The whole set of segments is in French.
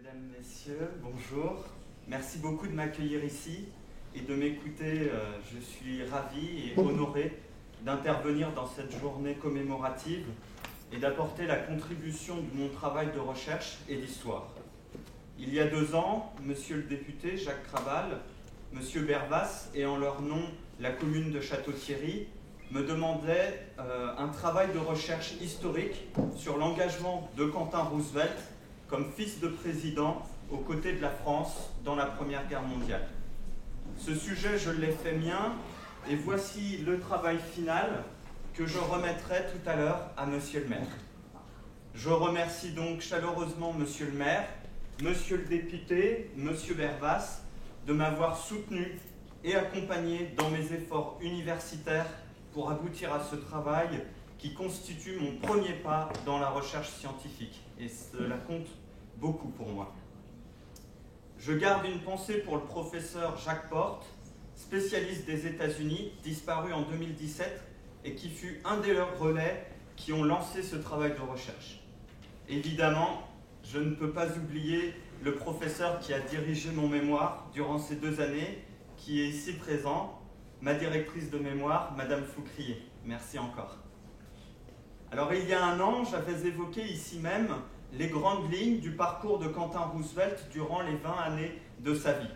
Mesdames, Messieurs, bonjour. Merci beaucoup de m'accueillir ici et de m'écouter. Je suis ravi et honoré d'intervenir dans cette journée commémorative et d'apporter la contribution de mon travail de recherche et d'histoire. Il y a 2 ans, Monsieur le député Jacques Krabal, Monsieur Bervas et en leur nom la commune de Château-Thierry me demandaient un travail de recherche historique sur l'engagement de Quentin Roosevelt comme fils de président aux côtés de la France dans la Première Guerre mondiale. Ce sujet, je l'ai fait mien, et voici le travail final que je remettrai tout à l'heure à Monsieur le maire. Je remercie donc chaleureusement Monsieur le maire, Monsieur le député, Monsieur Bervas, de m'avoir soutenu et accompagné dans mes efforts universitaires pour aboutir à ce travail qui constitue mon premier pas dans la recherche scientifique. Et cela compte beaucoup pour moi. Je garde une pensée pour le professeur Jacques Porte, spécialiste des États-Unis, disparu en 2017 et qui fut un des relais qui ont lancé ce travail de recherche. Évidemment, je ne peux pas oublier le professeur qui a dirigé mon mémoire durant ces 2 années, qui est ici présent, ma directrice de mémoire, Madame Foucrier. Merci encore. Alors, il y a 1 an, j'avais évoqué ici même les grandes lignes du parcours de Quentin Roosevelt durant les 20 années de sa vie.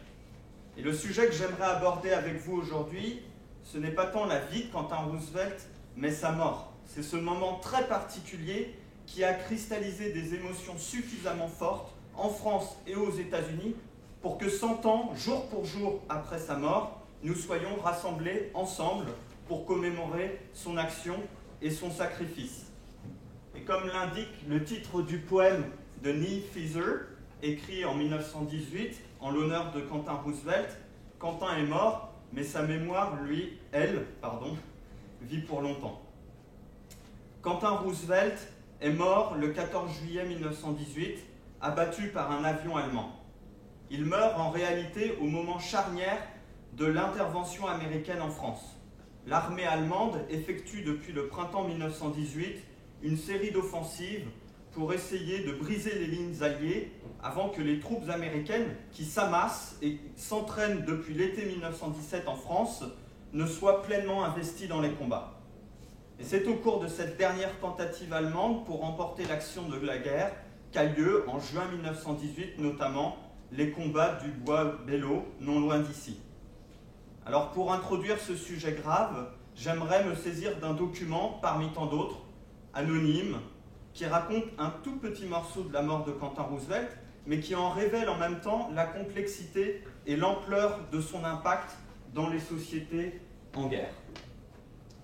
Et le sujet que j'aimerais aborder avec vous aujourd'hui, ce n'est pas tant la vie de Quentin Roosevelt, mais sa mort. C'est ce moment très particulier qui a cristallisé des émotions suffisamment fortes en France et aux États-Unis pour que 100 ans, jour pour jour après sa mort, nous soyons rassemblés ensemble pour commémorer son action et son sacrifice. Et comme l'indique le titre du poème de Neil Feather, écrit en 1918 en l'honneur de Quentin Roosevelt, Quentin est mort, mais sa mémoire, vit pour longtemps. Quentin Roosevelt est mort le 14 juillet 1918, abattu par un avion allemand. Il meurt en réalité au moment charnière de l'intervention américaine en France. L'armée allemande effectue depuis le printemps 1918 une série d'offensives pour essayer de briser les lignes alliées avant que les troupes américaines, qui s'amassent et s'entraînent depuis l'été 1917 en France, ne soient pleinement investies dans les combats. Et c'est au cours de cette dernière tentative allemande pour remporter l'action de la guerre qu'a lieu, en juin 1918 notamment, les combats du bois Belleau, non loin d'ici. Alors pour introduire ce sujet grave, j'aimerais me saisir d'un document, parmi tant d'autres, anonyme, qui raconte un tout petit morceau de la mort de Quentin Roosevelt, mais qui en révèle en même temps la complexité et l'ampleur de son impact dans les sociétés en guerre.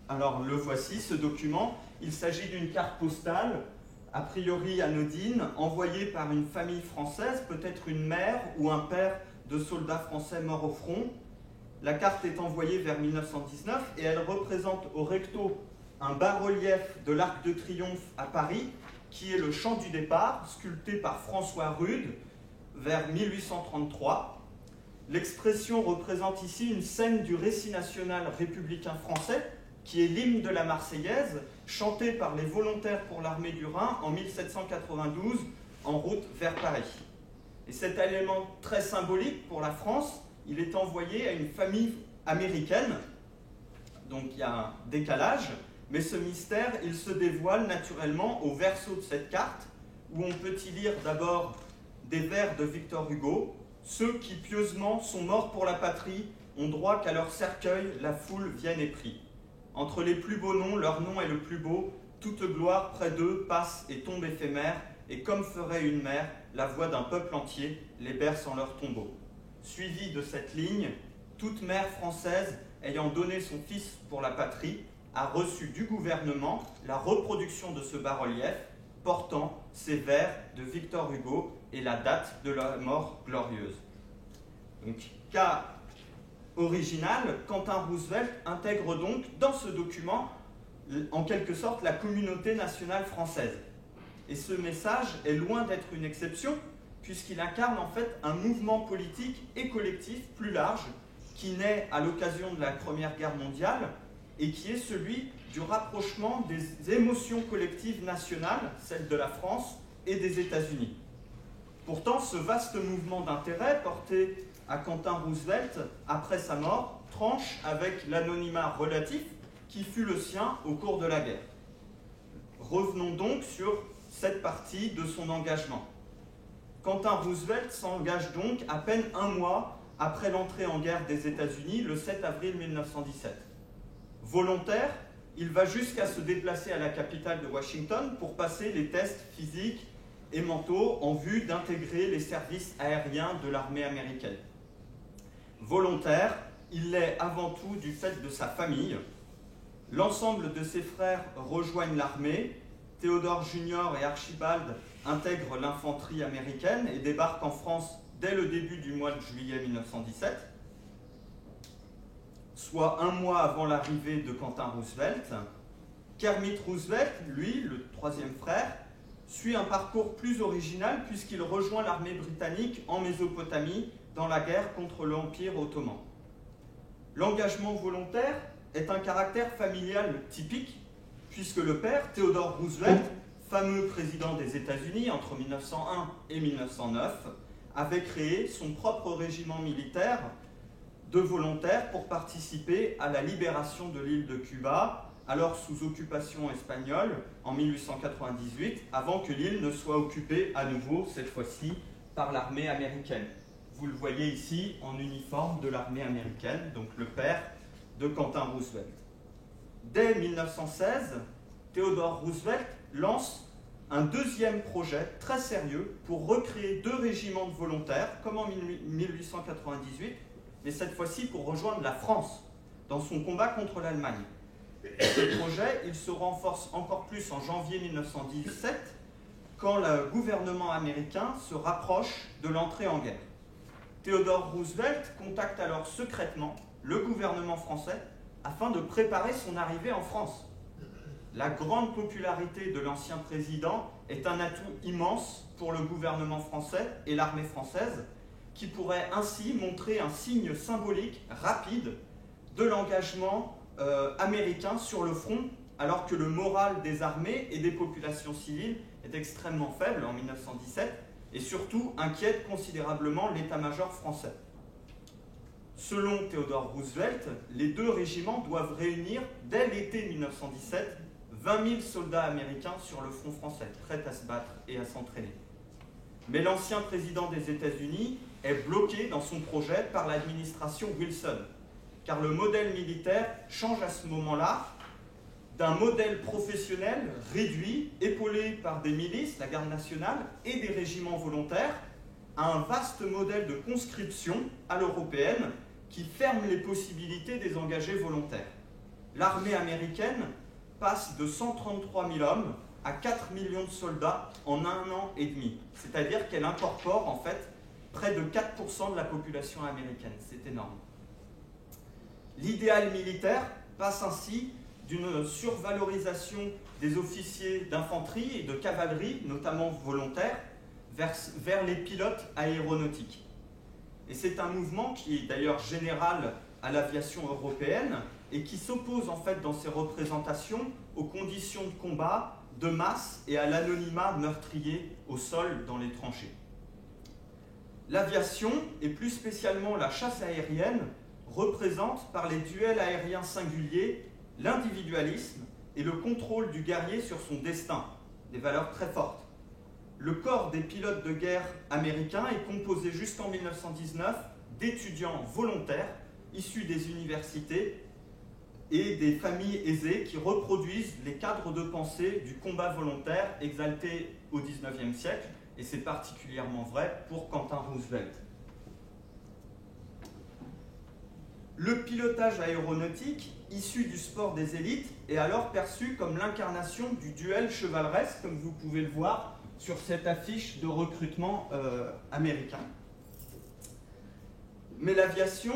Alors le voici, ce document. Il s'agit d'une carte postale, a priori anodine, envoyée par une famille française, peut-être une mère ou un père de soldats français morts au front. La carte est envoyée vers 1919 et elle représente au recto un bas-relief de l'Arc de Triomphe à Paris, qui est le champ du départ, sculpté par François Rude vers 1833. L'expression représente ici une scène du récit national républicain français, qui est l'hymne de la Marseillaise, chanté par les volontaires pour l'armée du Rhin en 1792, en route vers Paris. Et cet élément très symbolique pour la France, il est envoyé à une famille américaine, donc il y a un décalage, mais ce mystère, il se dévoile naturellement au verso de cette carte, où on peut y lire d'abord des vers de Victor Hugo. Ceux qui pieusement sont morts pour la patrie ont droit qu'à leur cercueil la foule vienne et prie. Entre les plus beaux noms, leur nom est le plus beau, toute gloire près d'eux passe et tombe éphémère, et comme ferait une mère, la voix d'un peuple entier les berce en leur tombeau. Suivi de cette ligne, toute mère française ayant donné son fils pour la patrie, a reçu du gouvernement la reproduction de ce bas-relief portant ces vers de Victor Hugo et la date de la mort glorieuse. Donc, cas original, Quentin Roosevelt intègre donc dans ce document, en quelque sorte, la communauté nationale française. Et ce message est loin d'être une exception, puisqu'il incarne en fait un mouvement politique et collectif plus large qui naît à l'occasion de la Première Guerre mondiale et qui est celui du rapprochement des émotions collectives nationales, celles de la France et des États-Unis. Pourtant, ce vaste mouvement d'intérêt porté à Quentin Roosevelt après sa mort tranche avec l'anonymat relatif qui fut le sien au cours de la guerre. Revenons donc sur cette partie de son engagement. Quentin Roosevelt s'engage donc à peine un mois après l'entrée en guerre des États-Unis, le 7 avril 1917. Volontaire, il va jusqu'à se déplacer à la capitale de Washington pour passer les tests physiques et mentaux en vue d'intégrer les services aériens de l'armée américaine. Volontaire, il l'est avant tout du fait de sa famille. L'ensemble de ses frères rejoignent l'armée. Théodore Junior et Archibald intègrent l'infanterie américaine et débarquent en France dès le début du mois de juillet 1917, soit un mois avant l'arrivée de Quentin Roosevelt. Kermit Roosevelt, lui, le troisième frère, suit un parcours plus original puisqu'il rejoint l'armée britannique en Mésopotamie dans la guerre contre l'Empire ottoman. L'engagement volontaire est un caractère familial typique puisque le père, Theodore Roosevelt, fameux président des États-Unis entre 1901 et 1909, avait créé son propre régiment militaire de volontaires pour participer à la libération de l'île de Cuba, alors sous occupation espagnole, en 1898, avant que l'île ne soit occupée à nouveau, cette fois-ci, par l'armée américaine. Vous le voyez ici en uniforme de l'armée américaine, donc le père de Quentin Roosevelt. Dès 1916, Theodore Roosevelt lance un deuxième projet très sérieux pour recréer 2 régiments de volontaires, comme en 1898, mais cette fois-ci pour rejoindre la France dans son combat contre l'Allemagne. Ce projet, il se renforce encore plus en janvier 1917, quand le gouvernement américain se rapproche de l'entrée en guerre. Theodore Roosevelt contacte alors secrètement le gouvernement français afin de préparer son arrivée en France. La grande popularité de l'ancien président est un atout immense pour le gouvernement français et l'armée française, qui pourrait ainsi montrer un signe symbolique rapide de l'engagement américain sur le front, alors que le moral des armées et des populations civiles est extrêmement faible en 1917 et surtout inquiète considérablement l'état-major français. Selon Theodore Roosevelt, les 2 régiments doivent réunir dès l'été 1917 20 000 soldats américains sur le front français, prêts à se battre et à s'entraîner. Mais l'ancien président des États-Unis est bloqué dans son projet par l'administration Wilson, car le modèle militaire change à ce moment-là d'un modèle professionnel réduit, épaulé par des milices, la garde nationale, et des régiments volontaires, à un vaste modèle de conscription à l'européenne qui ferme les possibilités des engagés volontaires. L'armée américaine passe de 133 000 hommes à 4 millions de soldats en 1 an et demi. C'est-à-dire qu'elle incorpore en fait près de 4% de la population américaine. C'est énorme. L'idéal militaire passe ainsi d'une survalorisation des officiers d'infanterie et de cavalerie, notamment volontaires, vers les pilotes aéronautiques. Et c'est un mouvement qui est d'ailleurs général à l'aviation européenne et qui s'oppose en fait dans ses représentations aux conditions de combat, de masse et à l'anonymat meurtrier au sol dans les tranchées. L'aviation, et plus spécialement la chasse aérienne, représente par les duels aériens singuliers l'individualisme et le contrôle du guerrier sur son destin, des valeurs très fortes. Le corps des pilotes de guerre américains est composé jusqu'en 1919 d'étudiants volontaires issus des universités et des familles aisées qui reproduisent les cadres de pensée du combat volontaire exalté au XIXe siècle, et c'est particulièrement vrai pour Quentin Roosevelt. Le pilotage aéronautique, issu du sport des élites, est alors perçu comme l'incarnation du duel chevaleresque, comme vous pouvez le voir sur cette affiche de recrutement américain. Mais l'aviation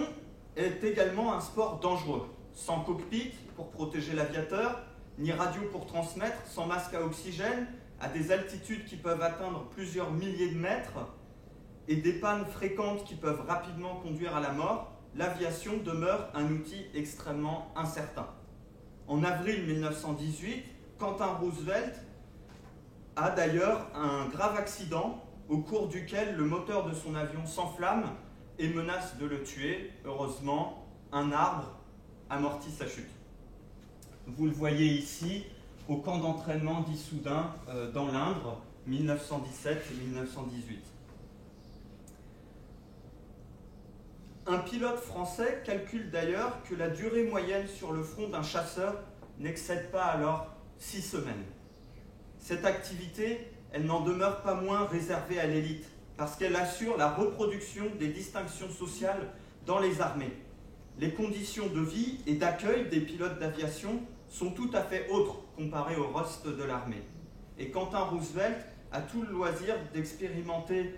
est également un sport dangereux, sans cockpit pour protéger l'aviateur, ni radio pour transmettre, sans masque à oxygène, à des altitudes qui peuvent atteindre plusieurs milliers de mètres, et des pannes fréquentes qui peuvent rapidement conduire à la mort, l'aviation demeure un outil extrêmement incertain. En avril 1918, Quentin Roosevelt a d'ailleurs un grave accident au cours duquel le moteur de son avion s'enflamme et menace de le tuer. Heureusement, un arbre amortit sa chute. Vous le voyez ici, au camp d'entraînement d'Issoudun dans l'Indre, 1917 et 1918. Un pilote français calcule d'ailleurs que la durée moyenne sur le front d'un chasseur n'excède pas alors 6 semaines. Cette activité, elle n'en demeure pas moins réservée à l'élite, parce qu'elle assure la reproduction des distinctions sociales dans les armées. Les conditions de vie et d'accueil des pilotes d'aviation sont tout à fait autres comparées au reste de l'armée. Et Quentin Roosevelt a tout le loisir d'expérimenter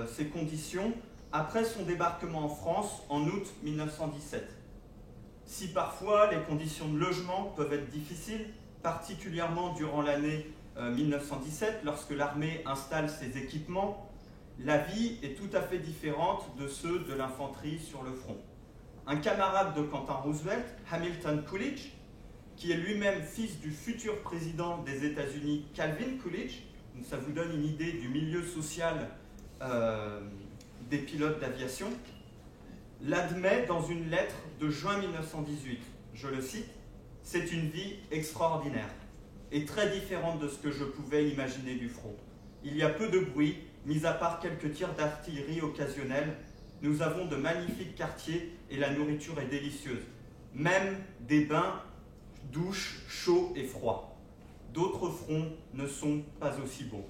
ces conditions après son débarquement en France en août 1917. Si parfois les conditions de logement peuvent être difficiles, particulièrement durant l'année 1917, lorsque l'armée installe ses équipements, la vie est tout à fait différente de ceux de l'infanterie sur le front. Un camarade de Quentin Roosevelt, Hamilton Coolidge, qui est lui-même fils du futur président des États-Unis, Calvin Coolidge, donc ça vous donne une idée du milieu social des pilotes d'aviation, l'admet dans une lettre de juin 1918. Je le cite, « C'est une vie extraordinaire et très différente de ce que je pouvais imaginer du front. Il y a peu de bruit, mis à part quelques tirs d'artillerie occasionnels. Nous avons de magnifiques quartiers et la nourriture est délicieuse. Même des bains, douches, chauds et froids. D'autres fronts ne sont pas aussi beaux. »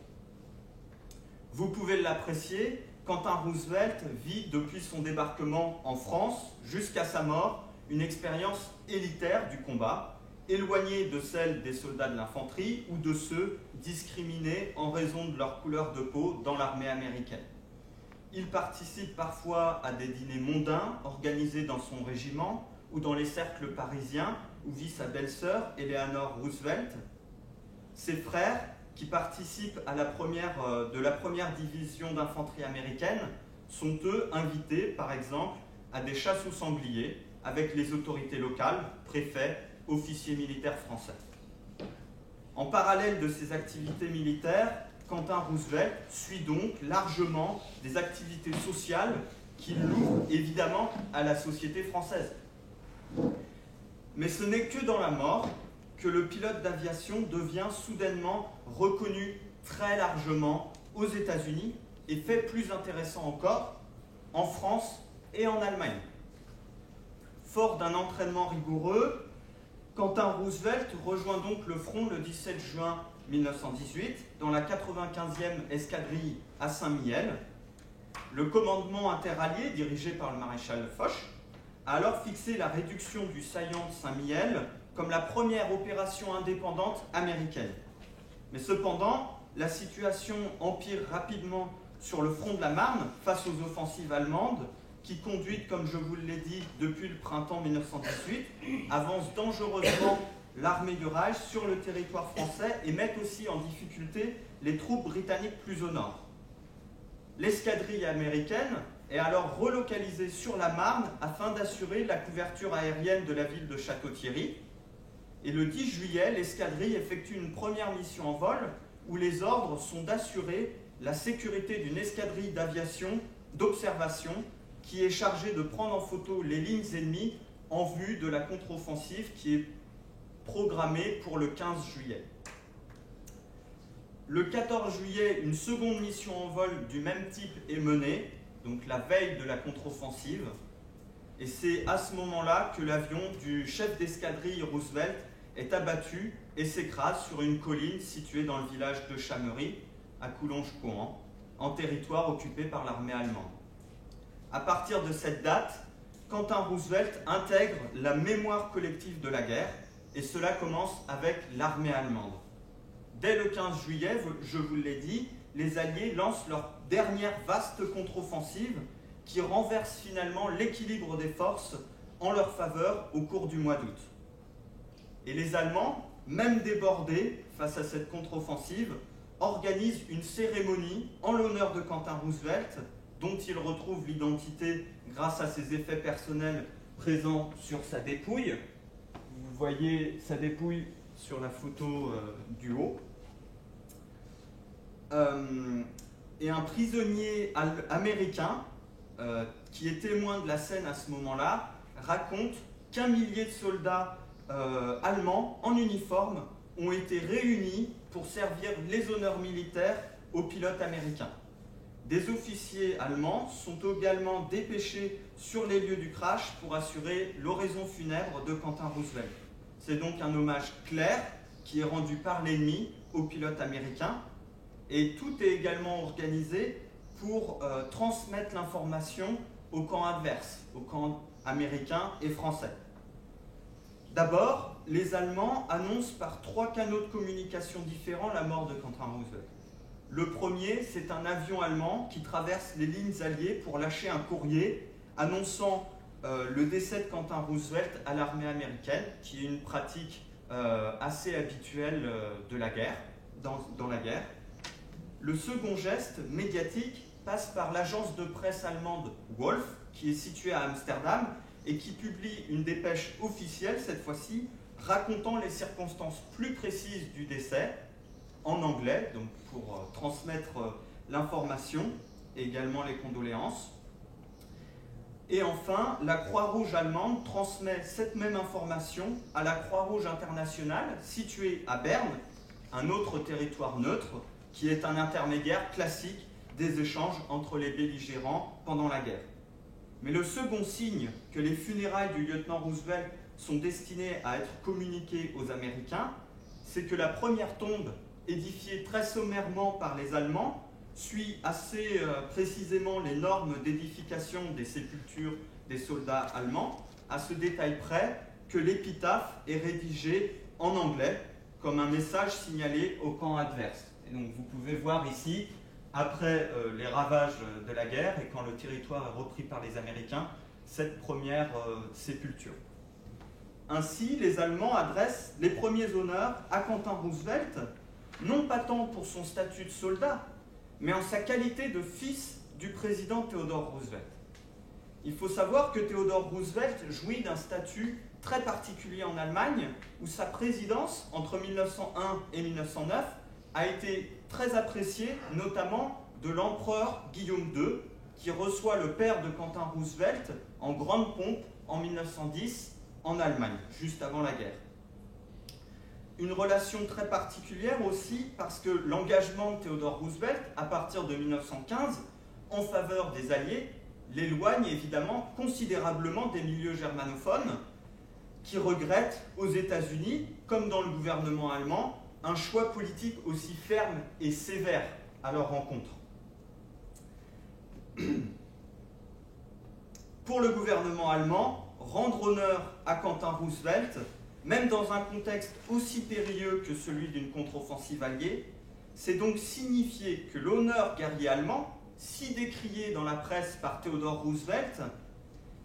Vous pouvez l'apprécier, Quentin Roosevelt vit depuis son débarquement en France jusqu'à sa mort une expérience élitaire du combat, éloignée de celle des soldats de l'infanterie ou de ceux discriminés en raison de leur couleur de peau dans l'armée américaine. Il participe parfois à des dîners mondains organisés dans son régiment ou dans les cercles parisiens où vit sa belle-sœur Eleanor Roosevelt. Ses frères, qui participent à de la première division d'infanterie américaine, sont eux invités, par exemple, à des chasses aux sangliers avec les autorités locales, préfets, officiers militaires français. En parallèle de ces activités militaires, Quentin Roosevelt suit donc largement des activités sociales qui l'ouvrent évidemment à la société française. Mais ce n'est que dans la mort que le pilote d'aviation devient soudainement reconnu très largement aux États-Unis et fait plus intéressant encore en France et en Allemagne. Fort d'un entraînement rigoureux, Quentin Roosevelt rejoint donc le front le 17 juin 1918 dans la 95e escadrille à Saint-Mihiel. Le commandement interallié, dirigé par le maréchal Foch, a alors fixé la réduction du saillant de Saint-Mihiel comme la première opération indépendante américaine. Mais cependant, la situation empire rapidement sur le front de la Marne face aux offensives allemandes qui, conduites, comme je vous l'ai dit, depuis le printemps 1918, avancent dangereusement l'armée du Reich sur le territoire français et mettent aussi en difficulté les troupes britanniques plus au nord. L'escadrille américaine est alors relocalisée sur la Marne afin d'assurer la couverture aérienne de la ville de Château-Thierry. Et le 10 juillet, l'escadrille effectue une première mission en vol où les ordres sont d'assurer la sécurité d'une escadrille d'aviation d'observation qui est chargée de prendre en photo les lignes ennemies en vue de la contre-offensive qui est programmée pour le 15 juillet. Le 14 juillet, une seconde mission en vol du même type est menée, donc la veille de la contre-offensive. Et c'est à ce moment-là que l'avion du chef d'escadrille Roosevelt est abattu et s'écrase sur une colline située dans le village de Chamery, à Coulonges-Cohan, en territoire occupé par l'armée allemande. À partir de cette date, Quentin Roosevelt intègre la mémoire collective de la guerre, et cela commence avec l'armée allemande. Dès le 15 juillet, je vous l'ai dit, les Alliés lancent leur dernière vaste contre-offensive qui renverse finalement l'équilibre des forces en leur faveur au cours du mois d'août. Et les Allemands, même débordés face à cette contre-offensive, organisent une cérémonie en l'honneur de Quentin Roosevelt, dont il retrouve l'identité grâce à ses effets personnels présents sur sa dépouille. Vous voyez sa dépouille sur la photo du haut. et un prisonnier américain, qui est témoin de la scène à ce moment-là, raconte qu'1 millier de soldats allemands en uniforme ont été réunis pour servir les honneurs militaires aux pilotes américains. Des officiers allemands sont également dépêchés sur les lieux du crash pour assurer l'oraison funèbre de Quentin Roosevelt. C'est donc un hommage clair qui est rendu par l'ennemi aux pilotes américains, et tout est également organisé pour transmettre l'information au camp adverse, au camp américain et français. D'abord, les Allemands annoncent par 3 canaux de communication différents la mort de Quentin Roosevelt. Le premier, c'est un avion allemand qui traverse les lignes alliées pour lâcher un courrier annonçant le décès de Quentin Roosevelt à l'armée américaine, qui est une pratique assez habituelle de la guerre, dans la guerre. Le second geste médiatique passe par l'agence de presse allemande Wolf, qui est située à Amsterdam, et qui publie une dépêche officielle, cette fois-ci, racontant les circonstances plus précises du décès, en anglais, donc pour transmettre l'information et également les condoléances. Et enfin, la Croix-Rouge allemande transmet cette même information à la Croix-Rouge internationale, située à Berne, un autre territoire neutre, qui est un intermédiaire classique des échanges entre les belligérants pendant la guerre. Mais le second signe que les funérailles du lieutenant Roosevelt sont destinées à être communiquées aux Américains, c'est que la première tombe, édifiée très sommairement par les Allemands, suit assez précisément les normes d'édification des sépultures des soldats allemands, à ce détail près que l'épitaphe est rédigée en anglais, comme un message signalé au camp adverse. Et donc vous pouvez voir ici, après les ravages de la guerre et quand le territoire est repris par les Américains, cette première sépulture. Ainsi, les Allemands adressent les premiers honneurs à Quentin Roosevelt, non pas tant pour son statut de soldat, mais en sa qualité de fils du président Theodore Roosevelt. Il faut savoir que Theodore Roosevelt jouit d'un statut très particulier en Allemagne, où sa présidence, entre 1901 et 1909, a été très appréciée, notamment de l'empereur Guillaume II, qui reçoit le père de Quentin Roosevelt en grande pompe en 1910 en Allemagne, juste avant la guerre. Une relation très particulière aussi parce que l'engagement de Theodore Roosevelt, à partir de 1915, en faveur des Alliés, l'éloigne évidemment considérablement des milieux germanophones qui regrettent aux États-Unis, comme dans le gouvernement allemand, un choix politique aussi ferme et sévère à leur rencontre. Pour le gouvernement allemand, rendre honneur à Quentin Roosevelt, même dans un contexte aussi périlleux que celui d'une contre-offensive alliée, c'est donc signifier que l'honneur guerrier allemand, si décrié dans la presse par Theodore Roosevelt,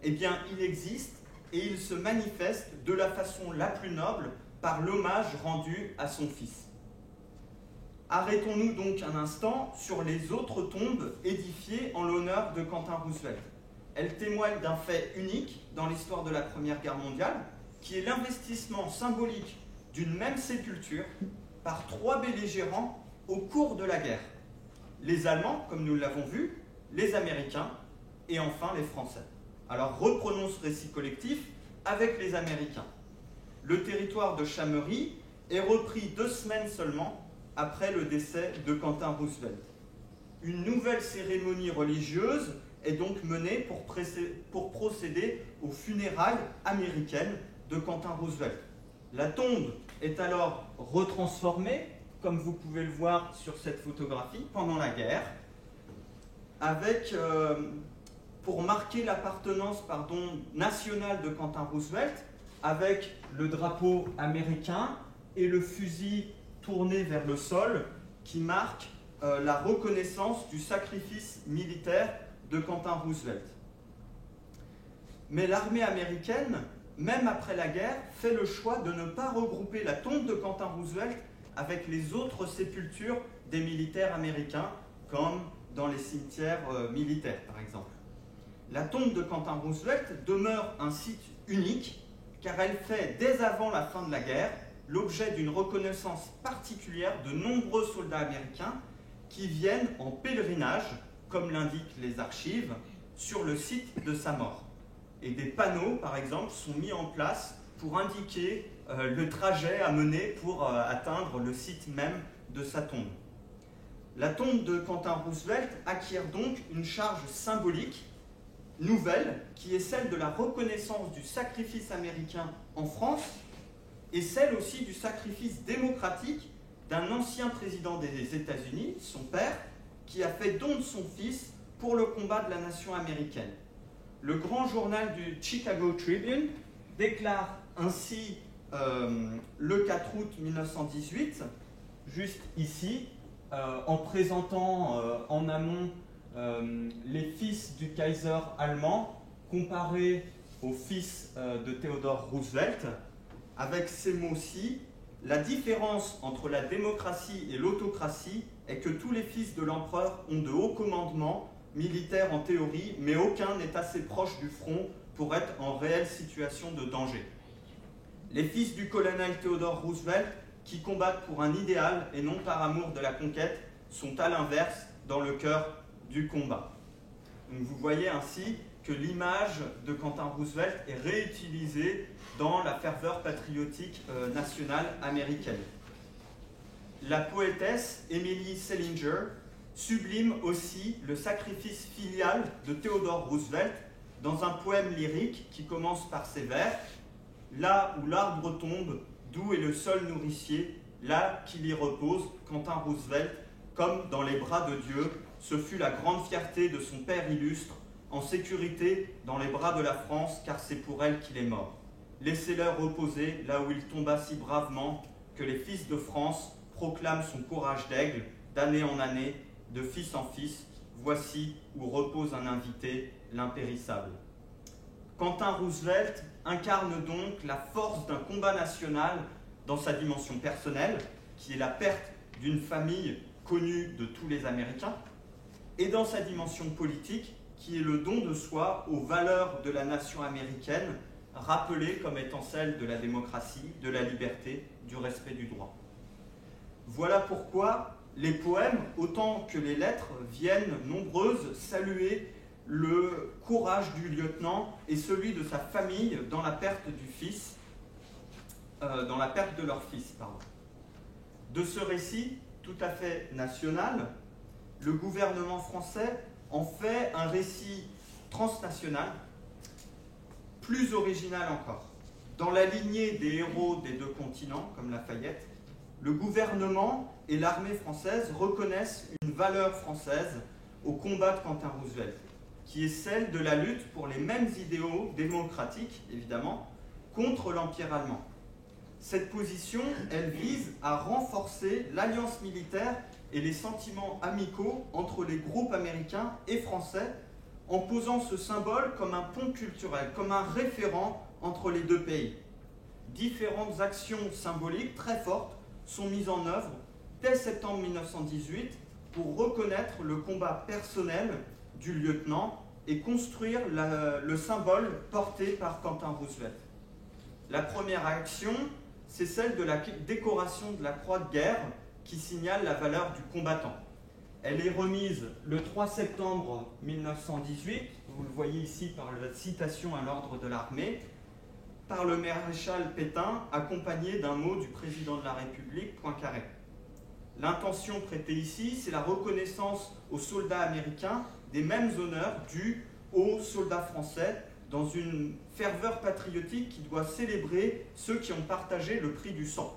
eh bien, il existe et il se manifeste de la façon la plus noble par l'hommage rendu à son fils. Arrêtons-nous donc un instant sur les autres tombes édifiées en l'honneur de Quentin Roosevelt. Elles témoignent d'un fait unique dans l'histoire de la Première Guerre mondiale, qui est l'investissement symbolique d'une même sépulture par 3 belligérants au cours de la guerre. Les Allemands, comme nous l'avons vu, les Américains et enfin les Français. Alors reprenons ce récit collectif avec les Américains. Le territoire de Chamery est repris 2 semaines seulement après le décès de Quentin Roosevelt. Une nouvelle cérémonie religieuse est donc menée pour procéder aux funérailles américaines de Quentin Roosevelt. La tombe est alors retransformée, comme vous pouvez le voir sur cette photographie, pendant la guerre, avec, pour marquer l'appartenance nationale de Quentin Roosevelt, avec le drapeau américain et le fusil tourné vers le sol, qui marque la reconnaissance du sacrifice militaire de Quentin Roosevelt. Mais l'armée américaine, même après la guerre, fait le choix de ne pas regrouper la tombe de Quentin Roosevelt avec les autres sépultures des militaires américains, comme dans les cimetières militaires, par exemple. La tombe de Quentin Roosevelt demeure un site unique, car elle fait, dès avant la fin de la guerre, l'objet d'une reconnaissance particulière de nombreux soldats américains qui viennent en pèlerinage, comme l'indiquent les archives, sur le site de sa mort. Et des panneaux, par exemple, sont mis en place pour indiquer le trajet à mener pour atteindre le site même de sa tombe. La tombe de Quentin Roosevelt acquiert donc une charge symbolique nouvelle, qui est celle de la reconnaissance du sacrifice américain en France et celle aussi du sacrifice démocratique d'un ancien président des États-Unis, son père, qui a fait don de son fils pour le combat de la nation américaine. Le grand journal du Chicago Tribune déclare ainsi le 4 août 1918, juste ici, en présentant en amont les fils du Kaiser allemand comparés aux fils de Theodore Roosevelt, avec ces mots-ci: la différence entre la démocratie et l'autocratie est que tous les fils de l'empereur ont de hauts commandements militaires en théorie, mais aucun n'est assez proche du front pour être en réelle situation de danger. Les fils du colonel Theodore Roosevelt, qui combattent pour un idéal et non par amour de la conquête, sont à l'inverse dans le cœur du combat. Donc vous voyez ainsi que l'image de Quentin Roosevelt est réutilisée dans la ferveur patriotique nationale américaine. La poétesse Emily Salinger sublime aussi le sacrifice filial de Theodore Roosevelt dans un poème lyrique qui commence par ces vers: « Là où l'arbre tombe, doux est le sol nourricier, là qu'il y repose, Quentin Roosevelt, comme dans les bras de Dieu, ce fut la grande fierté de son père illustre, en sécurité dans les bras de la France, car c'est pour elle qu'il est mort. Laissez-le reposer là où il tomba si bravement, que les fils de France proclament son courage d'aigle, d'année en année, de fils en fils, voici où repose un invité, l'impérissable. » Quentin Roosevelt incarne donc la force d'un combat national dans sa dimension personnelle, qui est la perte d'une famille connue de tous les Américains, et dans sa dimension politique, qui est le don de soi aux valeurs de la nation américaine, rappelées comme étant celles de la démocratie, de la liberté, du respect du droit. Voilà pourquoi les poèmes, autant que les lettres, viennent nombreuses saluer le courage du lieutenant et celui de sa famille dans la perte du fils, dans la perte de leur fils. De ce récit tout à fait national, le gouvernement français en fait un récit transnational, plus original encore. Dans la lignée des héros des deux continents, comme Lafayette, le gouvernement et l'armée française reconnaissent une valeur française au combat de Quentin Roosevelt, qui est celle de la lutte pour les mêmes idéaux démocratiques, évidemment, contre l'Empire allemand. Cette position, elle vise à renforcer l'alliance militaire et les sentiments amicaux entre les groupes américains et français, en posant ce symbole comme un pont culturel, comme un référent entre les deux pays. Différentes actions symboliques très fortes sont mises en œuvre dès septembre 1918 pour reconnaître le combat personnel du lieutenant et construire le symbole porté par Quentin Roosevelt. La première action, c'est celle de la décoration de la Croix de guerre qui signale la valeur du combattant. Elle est remise le 3 septembre 1918, vous le voyez ici par la citation à l'ordre de l'armée, par le maréchal Pétain, accompagné d'un mot du président de la République, Poincaré. L'intention prêtée ici, c'est la reconnaissance aux soldats américains des mêmes honneurs dus aux soldats français dans une ferveur patriotique qui doit célébrer ceux qui ont partagé le prix du sang.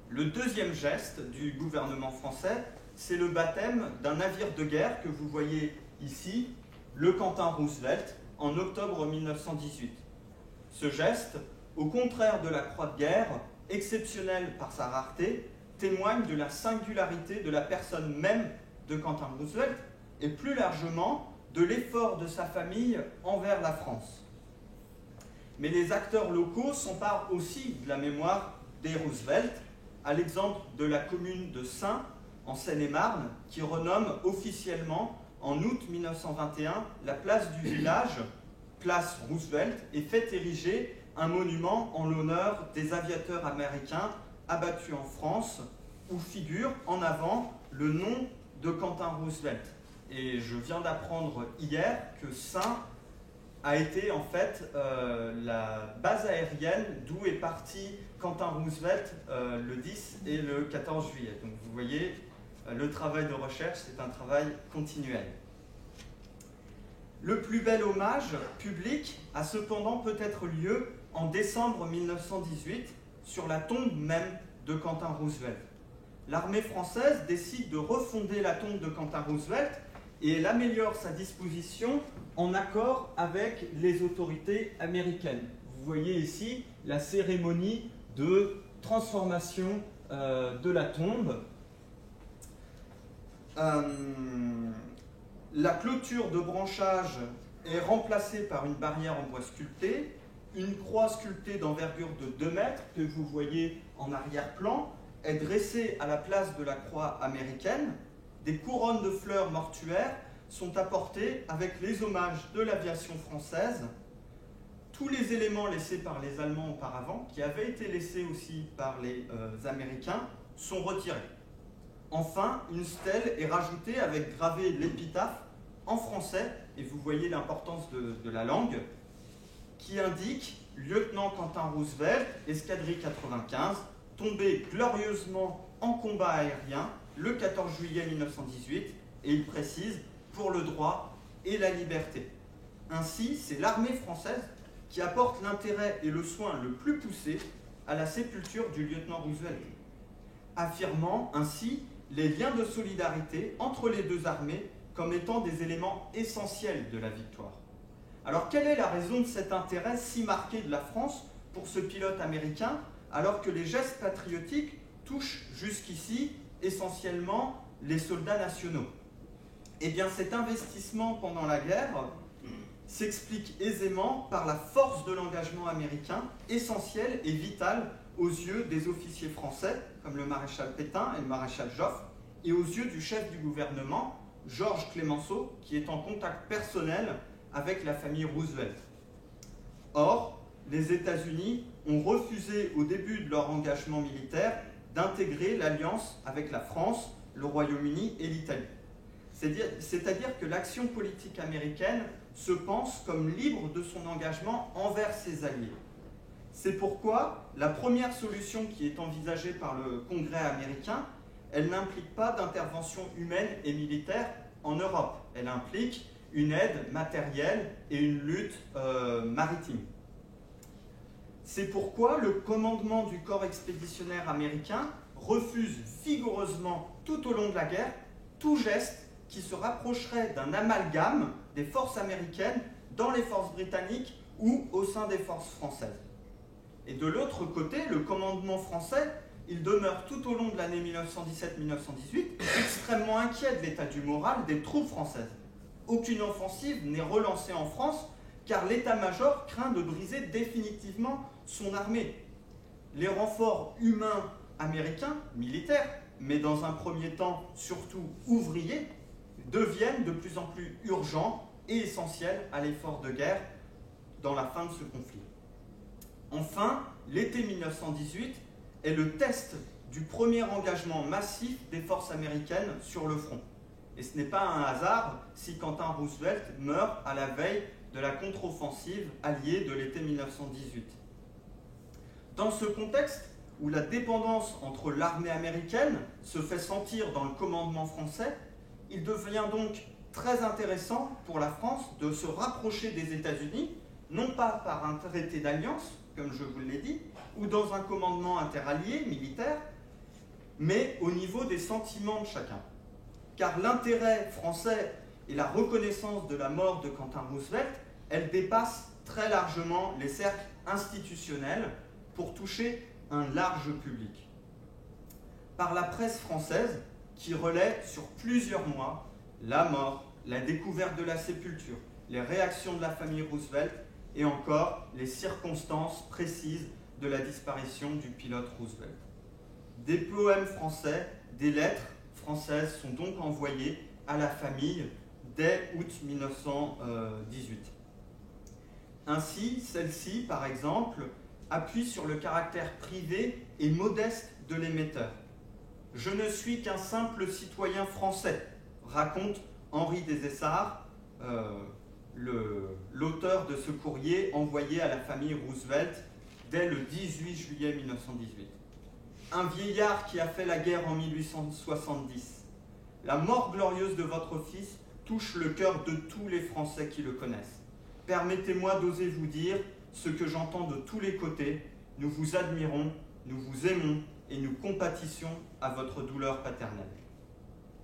Le deuxième geste du gouvernement français, c'est le baptême d'un navire de guerre que vous voyez ici, le Quentin Roosevelt, en octobre 1918. Ce geste, au contraire de la Croix de guerre, exceptionnelle par sa rareté, témoigne de la singularité de la personne même de Quentin Roosevelt et plus largement de l'effort de sa famille envers la France. Mais les acteurs locaux s'emparent aussi de la mémoire des Roosevelt, à l'exemple de la commune de Saints, en Seine-et-Marne, qui renomme officiellement, en août 1921, la place du village, place Roosevelt, et fait ériger un monument en l'honneur des aviateurs américains abattus en France, où figure en avant le nom de Quentin Roosevelt. Et je viens d'apprendre hier que Saint a été en fait la base aérienne d'où est parti Quentin Roosevelt le 10 et le 14 juillet. Donc vous voyez, le travail de recherche, c'est un travail continuel. Le plus bel hommage public a cependant peut-être lieu en décembre 1918 sur la tombe même de Quentin Roosevelt. L'armée française décide de refonder la tombe de Quentin Roosevelt et elle améliore sa disposition en accord avec les autorités américaines. Vous voyez ici la cérémonie de transformation de la tombe. La clôture de branchage est remplacée par une barrière en bois sculpté, une croix sculptée d'envergure de 2 mètres que vous voyez en arrière-plan est dressée à la place de la croix américaine. Des couronnes de fleurs mortuaires sont apportées avec les hommages de l'aviation française. Tous les éléments laissés par les Allemands auparavant, qui avaient été laissés aussi par les Américains, sont retirés. Enfin, une stèle est rajoutée avec gravé l'épitaphe en français, et vous voyez l'importance de la langue, qui indique « Lieutenant Quentin Roosevelt, escadrille 95, tombé glorieusement en combat aérien le 14 juillet 1918, et il précise « pour le droit et la liberté ». Ainsi, c'est l'armée française qui apporte l'intérêt et le soin le plus poussé à la sépulture du lieutenant Roosevelt, affirmant ainsi les liens de solidarité entre les deux armées comme étant des éléments essentiels de la victoire. Alors, quelle est la raison de cet intérêt si marqué de la France pour ce pilote américain, alors que les gestes patriotiques touchent jusqu'ici essentiellement les soldats nationaux? Eh bien, cet investissement pendant la guerre s'explique aisément par la force de l'engagement américain, essentiel et vital aux yeux des officiers français, comme le maréchal Pétain et le maréchal Joffre, et aux yeux du chef du gouvernement, Georges Clemenceau, qui est en contact personnel avec la famille Roosevelt. Or, les États-Unis ont refusé au début de leur engagement militaire d'intégrer l'alliance avec la France, le Royaume-Uni et l'Italie. C'est-à-dire que l'action politique américaine se pense comme libre de son engagement envers ses alliés. C'est pourquoi la première solution qui est envisagée par le Congrès américain, elle n'implique pas d'intervention humaine et militaire en Europe. Elle implique une aide matérielle et une lutte maritime. C'est pourquoi le commandement du corps expéditionnaire américain refuse vigoureusement tout au long de la guerre tout geste qui se rapprocherait d'un amalgame des forces américaines dans les forces britanniques ou au sein des forces françaises. Et de l'autre côté, le commandement français, il demeure tout au long de l'année 1917-1918 extrêmement inquiet de l'état du moral des troupes françaises. Aucune offensive n'est relancée en France car l'état-major craint de briser définitivement son armée. Les renforts humains américains, militaires, mais dans un premier temps surtout ouvriers, deviennent de plus en plus urgents et essentiels à l'effort de guerre dans la fin de ce conflit. Enfin, l'été 1918 est le test du premier engagement massif des forces américaines sur le front. Et ce n'est pas un hasard si Quentin Roosevelt meurt à la veille de la contre-offensive alliée de l'été 1918. Dans ce contexte, où la dépendance entre l'armée américaine se fait sentir dans le commandement français, il devient donc très intéressant pour la France de se rapprocher des États-Unis, non pas par un traité d'alliance, comme je vous l'ai dit, ou dans un commandement interallié militaire, mais au niveau des sentiments de chacun. Car l'intérêt français et la reconnaissance de la mort de Quentin Roosevelt, elle dépasse très largement les cercles institutionnels pour toucher un large public. Par la presse française, qui relaie sur plusieurs mois la mort, la découverte de la sépulture, les réactions de la famille Roosevelt et encore les circonstances précises de la disparition du pilote Roosevelt. Des poèmes français, des lettres françaises sont donc envoyées à la famille dès août 1918. Ainsi, celle-ci, par exemple, appuie sur le caractère privé et modeste de l'émetteur. « Je ne suis qu'un simple citoyen français », raconte Henri des Essarts, l'auteur de ce courrier envoyé à la famille Roosevelt dès le 18 juillet 1918. Un vieillard qui a fait la guerre en 1870. La mort glorieuse de votre fils touche le cœur de tous les Français qui le connaissent. Permettez-moi d'oser vous dire ce que j'entends de tous les côtés. Nous vous admirons, nous vous aimons et nous compatissons à votre douleur paternelle.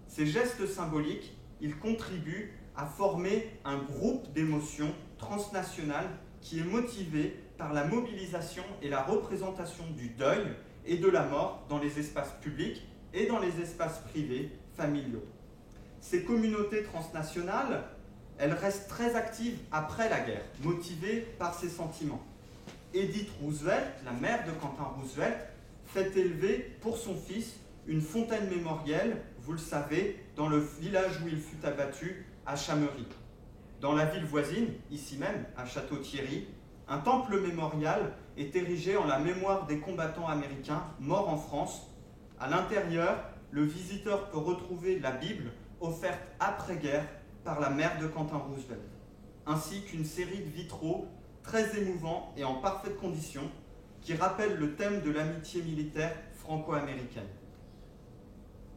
Ces gestes symboliques, ils contribuent à former un groupe d'émotions transnationales qui est motivé par la mobilisation et la représentation du deuil et de la mort dans les espaces publics et dans les espaces privés, familiaux. Ces communautés transnationales, elles restent très actives après la guerre, motivées par ces sentiments. Edith Roosevelt, la mère de Quentin Roosevelt, fait élever pour son fils une fontaine mémorielle, vous le savez, dans le village où il fut abattu, à Chamery. Dans la ville voisine, ici même, à Château-Thierry, un temple mémorial est érigé en la mémoire des combattants américains morts en France. À l'intérieur, le visiteur peut retrouver la Bible offerte après-guerre par la mère de Quentin Roosevelt, ainsi qu'une série de vitraux très émouvants et en parfaite condition qui rappellent le thème de l'amitié militaire franco-américaine.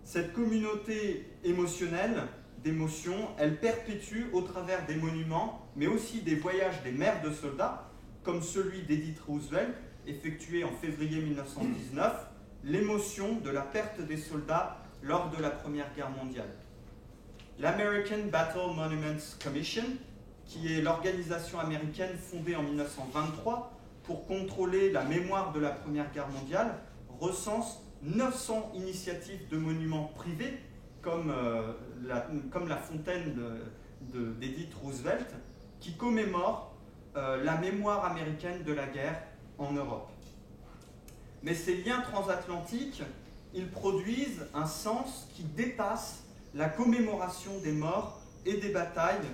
Cette communauté émotionnelle, d'émotions, elle perpétue au travers des monuments, mais aussi des voyages des mères de soldats, comme celui d'Edith Roosevelt, effectué en février 1919, l'émotion de la perte des soldats lors de la Première Guerre mondiale. L'American Battle Monuments Commission, qui est l'organisation américaine fondée en 1923 pour contrôler la mémoire de la Première Guerre mondiale, recense 900 initiatives de monuments privés, comme la fontaine d'Edith Roosevelt, qui commémorent la mémoire américaine de la guerre en Europe. Mais ces liens transatlantiques, ils produisent un sens qui dépasse la commémoration des morts et des batailles.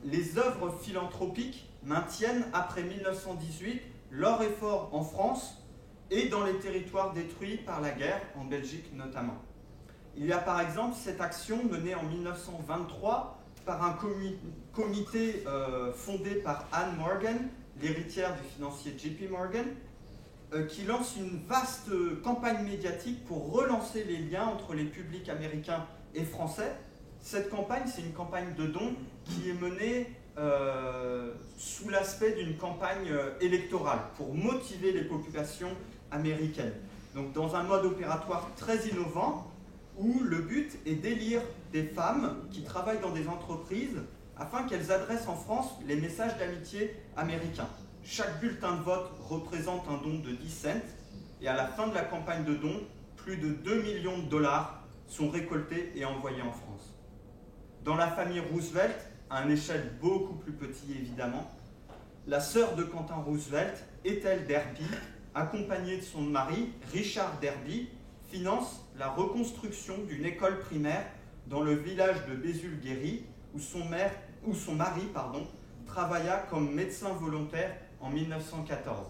Les œuvres philanthropiques maintiennent, après 1918, leur effort en France et dans les territoires détruits par la guerre, en Belgique notamment. Il y a par exemple cette action menée en 1923 par un comité fondé par Anne Morgan, l'héritière du financier JP Morgan, qui lance une vaste campagne médiatique pour relancer les liens entre les publics américains et français. Cette campagne, c'est une campagne de dons qui est menée sous l'aspect d'une campagne électorale pour motiver les populations américaines. Donc dans un mode opératoire très innovant, où le but est d'élire des femmes qui travaillent dans des entreprises afin qu'elles adressent en France les messages d'amitié américains. Chaque bulletin de vote représente un don de 10 cents et à la fin de la campagne de dons, plus de 2 millions de dollars sont récoltés et envoyés en France. Dans la famille Roosevelt, à une échelle beaucoup plus petite évidemment, la sœur de Quentin Roosevelt, Ethel Derby, accompagnée de son mari, Richard Derby, finance la reconstruction d'une école primaire dans le village de Bézulguéry, où son mari travailla comme médecin volontaire en 1914.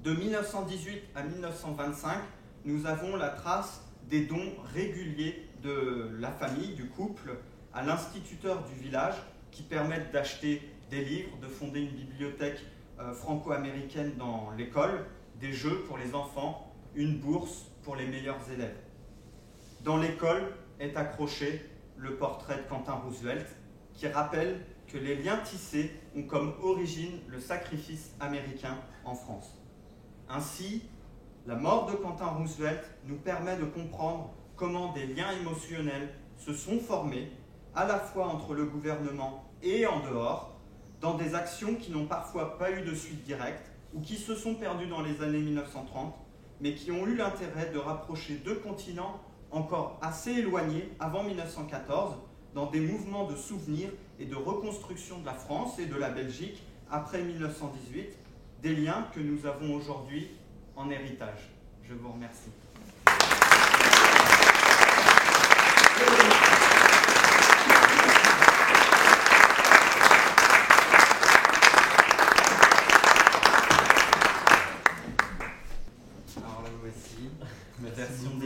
De 1918 à 1925, nous avons la trace des dons réguliers de la famille, du couple, à l'instituteur du village, qui permettent d'acheter des livres, de fonder une bibliothèque franco-américaine dans l'école, des jeux pour les enfants, une bourse pour les meilleurs élèves. Dans l'école est accroché le portrait de Quentin Roosevelt, qui rappelle que les liens tissés ont comme origine le sacrifice américain en France. Ainsi, la mort de Quentin Roosevelt nous permet de comprendre comment des liens émotionnels se sont formés, à la fois entre le gouvernement et en dehors, dans des actions qui n'ont parfois pas eu de suite directe ou qui se sont perdues dans les années 1930, mais qui ont eu l'intérêt de rapprocher deux continents encore assez éloignés avant 1914, dans des mouvements de souvenirs et de reconstruction de la France et de la Belgique après 1918, des liens que nous avons aujourd'hui en héritage. Je vous remercie. Alors la voici, ma version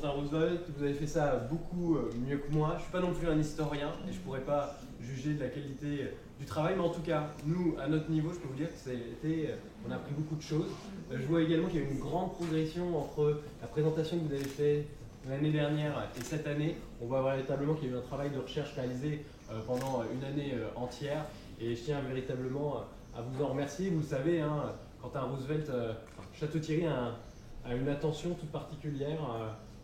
Quentin Roosevelt, vous avez fait ça beaucoup mieux que moi. Je ne suis pas non plus un historien et je ne pourrais pas juger de la qualité du travail, mais en tout cas, nous, à notre niveau, je peux vous dire que on a appris beaucoup de choses. Je vois également qu'il y a eu une grande progression entre la présentation que vous avez faite l'année dernière et cette année. On voit véritablement qu'il y a eu un travail de recherche réalisé pendant une année entière et je tiens véritablement à vous en remercier. Vous le savez, hein, Quentin Roosevelt, Château-Thierry a une attention toute particulière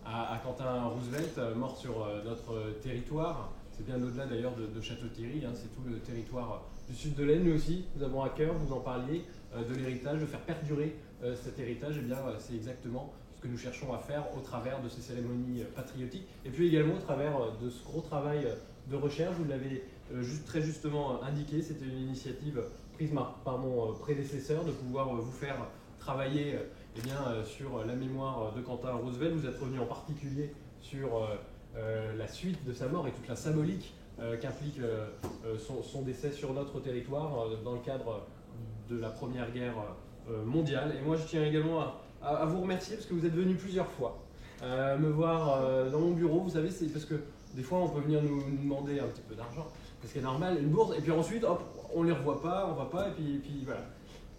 à Quentin Roosevelt, mort sur notre territoire. C'est bien au-delà d'ailleurs de Château-Thierry, hein, c'est tout le territoire du sud de l'Aisne. Nous aussi, nous avons à cœur, vous en parliez, de l'héritage, de faire perdurer cet héritage. Et bien, c'est exactement ce que nous cherchons à faire au travers de ces cérémonies patriotiques. Et puis également au travers de ce gros travail de recherche. Vous l'avez très justement indiqué, c'était une initiative prise par mon prédécesseur de pouvoir vous faire travailler sur la mémoire de Quentin Roosevelt. Vous êtes revenu en particulier sur la suite de sa mort et toute la symbolique qu'implique son décès sur notre territoire dans le cadre de la Première Guerre mondiale. Et moi, je tiens également à vous remercier parce que vous êtes venu plusieurs fois me voir dans mon bureau. Vous savez, c'est parce que des fois, on peut venir nous demander un petit peu d'argent, parce qu'il est normal, une bourse, et puis ensuite, hop, on ne les revoit pas, on ne va pas, et puis voilà.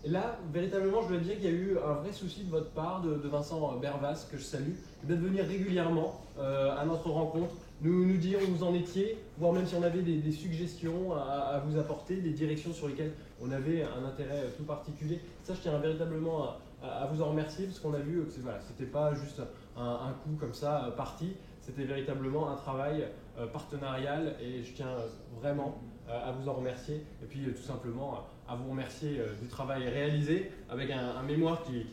Et là, véritablement, je dois dire qu'il y a eu un vrai souci de votre part, de Vincent Bervas, que je salue, d'être venir régulièrement à notre rencontre, nous dire où vous en étiez, voire même si on avait des suggestions à vous apporter, des directions sur lesquelles on avait un intérêt tout particulier. Ça, je tiens véritablement à vous en remercier, parce qu'on a vu que c'était pas juste un coup comme ça parti, c'était véritablement un travail partenarial, et je tiens vraiment à vous en remercier, et puis tout simplement à vous remercier du travail réalisé avec un mémoire qui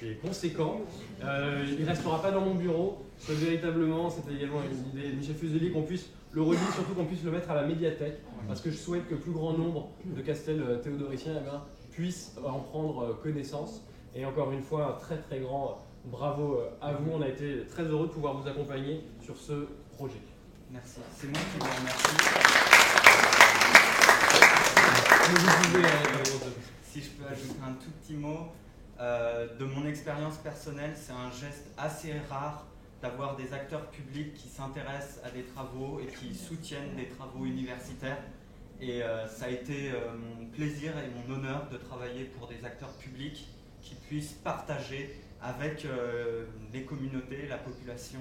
est conséquent. Il ne restera pas dans mon bureau, véritablement, c'était également une idée de Michel Fuseli qu'on puisse le relire, surtout qu'on puisse le mettre à la médiathèque, parce que je souhaite que le plus grand nombre de Castel théodoriciens puissent en prendre connaissance. Et encore une fois, un très très grand bravo à vous, on a été très heureux de pouvoir vous accompagner sur ce projet. Merci, c'est moi qui vous remercie. Si je peux ajouter un tout petit mot, de mon expérience personnelle, c'est un geste assez rare d'avoir des acteurs publics qui s'intéressent à des travaux et qui soutiennent des travaux universitaires. Et ça a été mon plaisir et mon honneur de travailler pour des acteurs publics qui puissent partager avec les communautés, la population,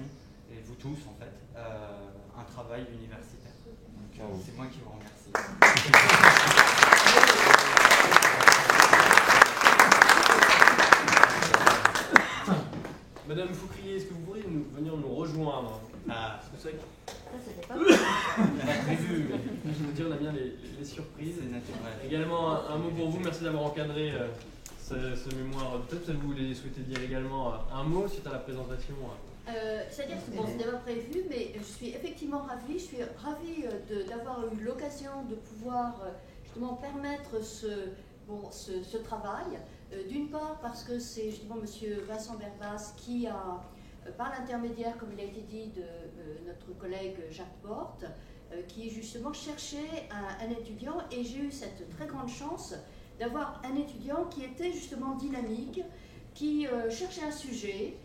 et vous tous en fait, un travail universitaire. Donc c'est moi qui vous remercie. Madame Foucrier, est-ce que vous pourriez venir nous rejoindre? Ça, c'était pas prévu, mais je veux dire, on a bien les surprises. C'est naturel. Également, un mot pour vous, merci d'avoir encadré ce mémoire. Peut-être que vous voulez souhaiter dire également un mot suite à la présentation. C'est-à-dire que bon, c'était pas prévu, mais je suis effectivement ravie. Je suis ravie d'avoir eu l'occasion de pouvoir justement permettre ce travail. D'une part parce que c'est justement M. Vincent Bervas qui a, par l'intermédiaire, comme il a été dit, de notre collègue Jacques Porte, qui justement cherchait un étudiant, et j'ai eu cette très grande chance d'avoir un étudiant qui était justement dynamique, qui cherchait un sujet.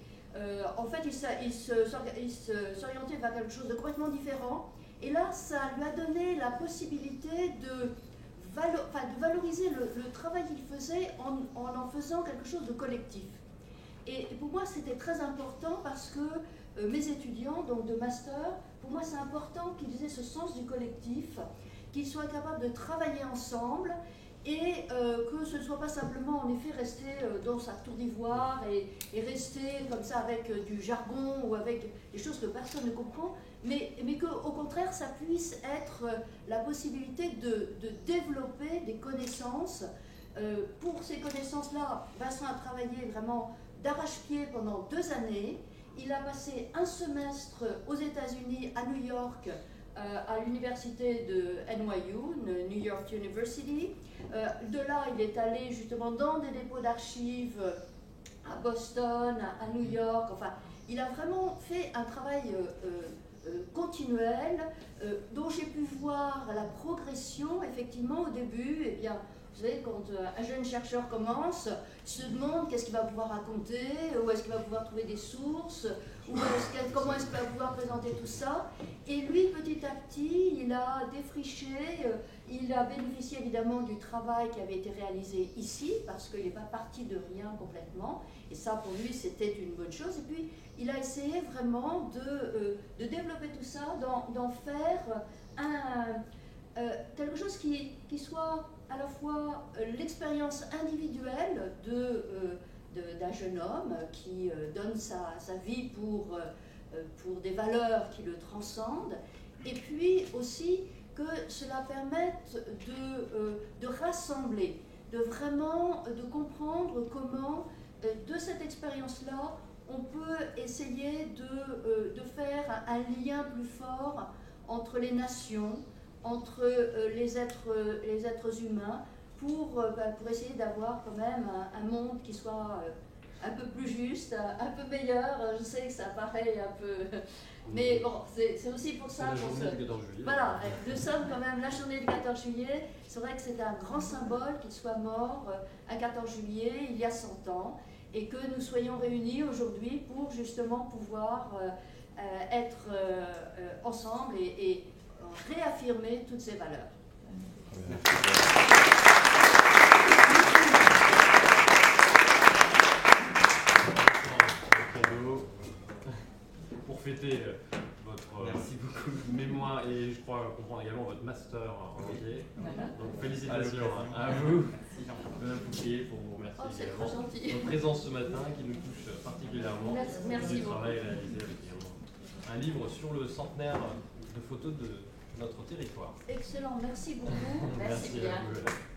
En fait, il s'orientait vers quelque chose de complètement différent, et là, ça lui a donné la possibilité de valoriser le travail qu'il faisait en faisant quelque chose de collectif. Et pour moi, c'était très important parce que mes étudiants, donc de master, pour moi, c'est important qu'ils aient ce sens du collectif, qu'ils soient capables de travailler ensemble et que ce ne soit pas simplement, en effet, rester dans sa tour d'ivoire et rester comme ça avec du jargon ou avec des choses que personne ne comprend, mais qu'au contraire, ça puisse être la possibilité de développer des connaissances. Pour ces connaissances-là, Vincent a travaillé vraiment d'arrache-pied pendant 2 années. Il a passé un semestre aux États-Unis, à New York, à l'université de NYU, New York University. De là, il est allé justement dans des dépôts d'archives à Boston, à New York. Enfin, il a vraiment fait un travail continuel dont j'ai pu voir la progression. Effectivement, au début, eh bien, Vous savez, quand un jeune chercheur commence, il se demande qu'est-ce qu'il va pouvoir raconter, où est-ce qu'il va pouvoir trouver des sources, comment est-ce qu'il va pouvoir présenter tout ça. Et lui, petit à petit, il a défriché, il a bénéficié évidemment du travail qui avait été réalisé ici, parce qu'il n'est pas parti de rien complètement. Et ça, pour lui, c'était une bonne chose. Et puis, il a essayé vraiment de développer tout ça, d'en faire quelque chose qui soit à la fois l'expérience individuelle d'un jeune homme qui donne sa vie pour des valeurs qui le transcendent, et puis aussi que cela permette de rassembler, de comprendre comment, de cette expérience-là, on peut essayer de faire un lien plus fort entre les nations, entre les êtres humains, pour essayer d'avoir quand même un monde qui soit un peu plus juste, un peu meilleur. Je sais que ça paraît un peu... Mais bon, c'est aussi pour ça qu'on se... du 14 juillet. Voilà, nous sommes quand même la journée du 14 juillet. C'est vrai que c'est un grand symbole qu'il soit mort un 14 juillet, il y a 100 ans, et que nous soyons réunis aujourd'hui pour justement pouvoir être ensemble et réaffirmer toutes ces valeurs. Pour fêter votre mémoire et je crois comprendre également votre master en métier. Donc félicitations à vous, Madame Fouquier, pour vous remercier également de votre présence ce matin qui nous touche particulièrement. Merci du beaucoup. travail réalisé avec un livre sur le centenaire de photos de notre territoire. Excellent, merci beaucoup. Merci bien. À vous.